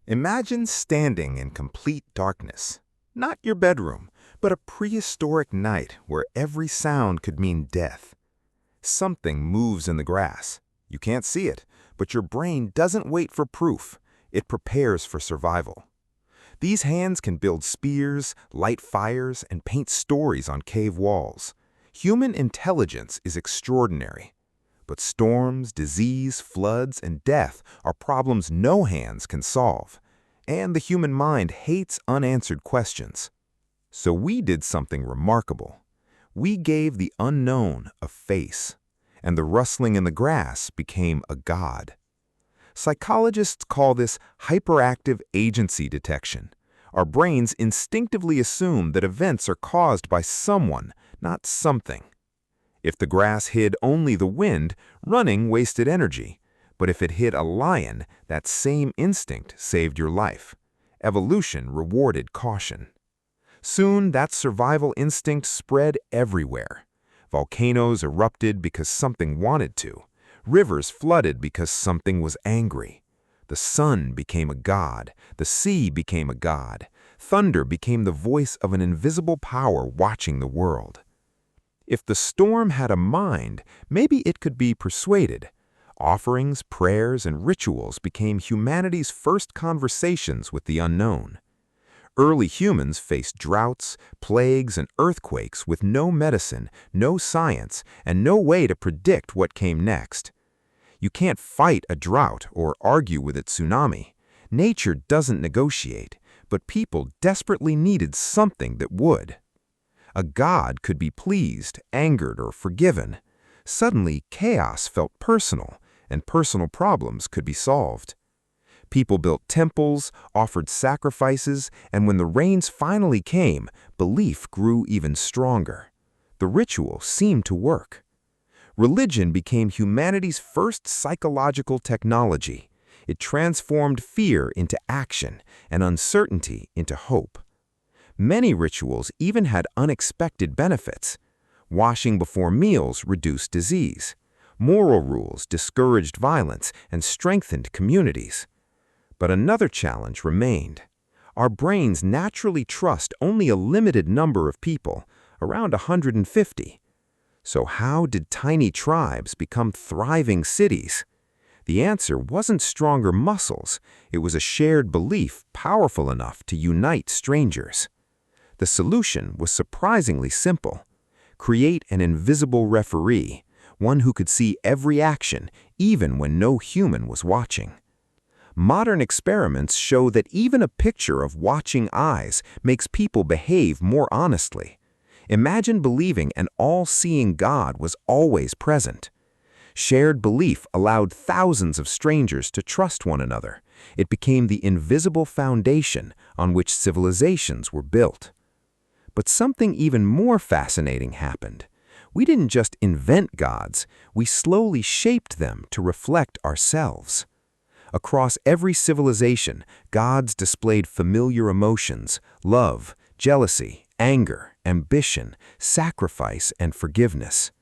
Imagine standing in complete darkness. Not your bedroom, but a prehistoric night where every sound could mean death. Something moves in the grass. You can't see it, but your brain doesn't wait for proof. It prepares for survival. These hands can build spears, light fires, and paint stories on cave walls. Human intelligence is extraordinary. But storms, disease, floods, and death are problems no hands can solve. And the human mind hates unanswered questions. So we did something remarkable. We gave the unknown a face, and the rustling in the grass became a god. Psychologists call this hyperactive agency detection. Our brains instinctively assume that events are caused by someone, not something. If the grass hid only the wind, running wasted energy. But if it hit a lion, that same instinct saved your life. Evolution rewarded caution. Soon, that survival instinct spread everywhere. Volcanoes erupted because something wanted to. Rivers flooded because something was angry. The sun became a god. The sea became a god. Thunder became the voice of an invisible power watching the world. If the storm had a mind, maybe it could be persuaded. Offerings, prayers, and rituals became humanity's first conversations with the unknown. Early humans faced droughts, plagues, and earthquakes with no medicine, no science, and no way to predict what came next. You can't fight a drought or argue with a tsunami. Nature doesn't negotiate, but people desperately needed something that would. A god could be pleased, angered, or forgiven. Suddenly, chaos felt personal, and personal problems could be solved. People built temples, offered sacrifices, and when the rains finally came, belief grew even stronger. The ritual seemed to work. Religion became humanity's first psychological technology. It transformed fear into action and uncertainty into hope. Many rituals even had unexpected benefits. Washing before meals reduced disease. Moral rules discouraged violence and strengthened communities. But another challenge remained. Our brains naturally trust only a limited number of people, around 150. So how did tiny tribes become thriving cities? The answer wasn't stronger muscles. It was a shared belief powerful enough to unite strangers. The solution was surprisingly simple. Create an invisible referee, one who could see every action, even when no human was watching. Modern experiments show that even a picture of watching eyes makes people behave more honestly. Imagine believing an all-seeing God was always present. Shared belief allowed thousands of strangers to trust one another. It became the invisible foundation on which civilizations were built. But something even more fascinating happened. We didn't just invent gods, we slowly shaped them to reflect ourselves. Across every civilization, gods displayed familiar emotions: love, jealousy, anger, ambition, sacrifice, and forgiveness.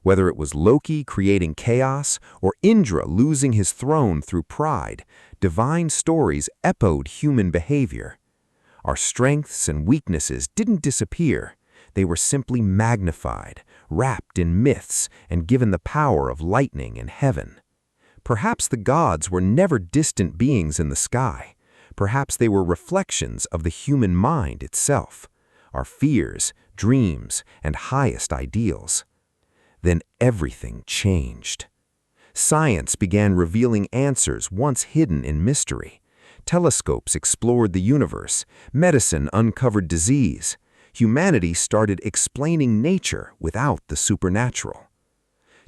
Whether it was Loki creating chaos or Indra losing his throne through pride, divine stories echoed human behavior. Our strengths and weaknesses didn't disappear. They were simply magnified, wrapped in myths, and given the power of lightning and heaven. Perhaps the gods were never distant beings in the sky. Perhaps they were reflections of the human mind itself, our fears, dreams, and highest ideals. Then everything changed. Science began revealing answers once hidden in mystery. Telescopes explored the universe. Medicine uncovered disease. Humanity started explaining nature without the supernatural.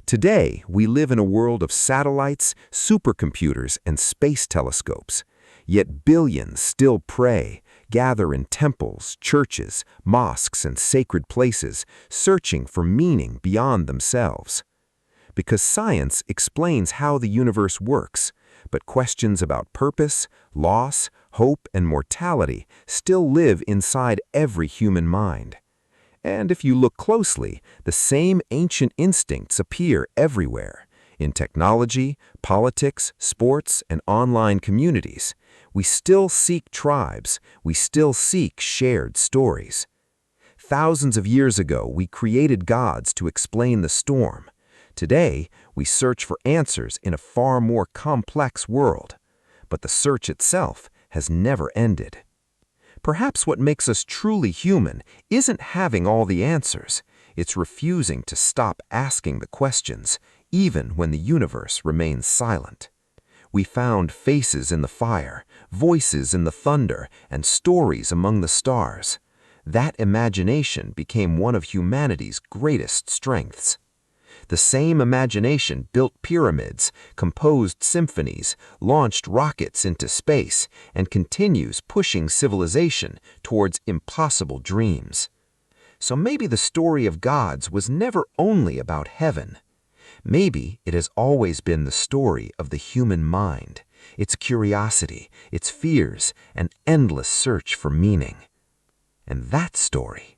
Today, we live in a world of satellites, supercomputers, and space telescopes. Yet billions still pray, gather in temples, churches, mosques, and sacred places, searching for meaning beyond themselves. Because science explains how the universe works, but questions about purpose, loss, hope, and mortality still live inside every human mind. And if you look closely, the same ancient instincts appear everywhere, in technology, politics, sports, and online communities. We still seek tribes. We still seek shared stories. Thousands of years ago, we created gods to explain the storm. Today, we search for answers in a far more complex world. But the search itself has never ended. Perhaps what makes us truly human isn't having all the answers. It's refusing to stop asking the questions, even when the universe remains silent. We found faces in the fire, voices in the thunder, and stories among the stars. That imagination became one of humanity's greatest strengths. The same imagination built pyramids, composed symphonies, launched rockets into space, and continues pushing civilization towards impossible dreams. So maybe the story of gods was never only about heaven. Maybe it has always been the story of the human mind, its curiosity, its fears, and endless search for meaning. And that story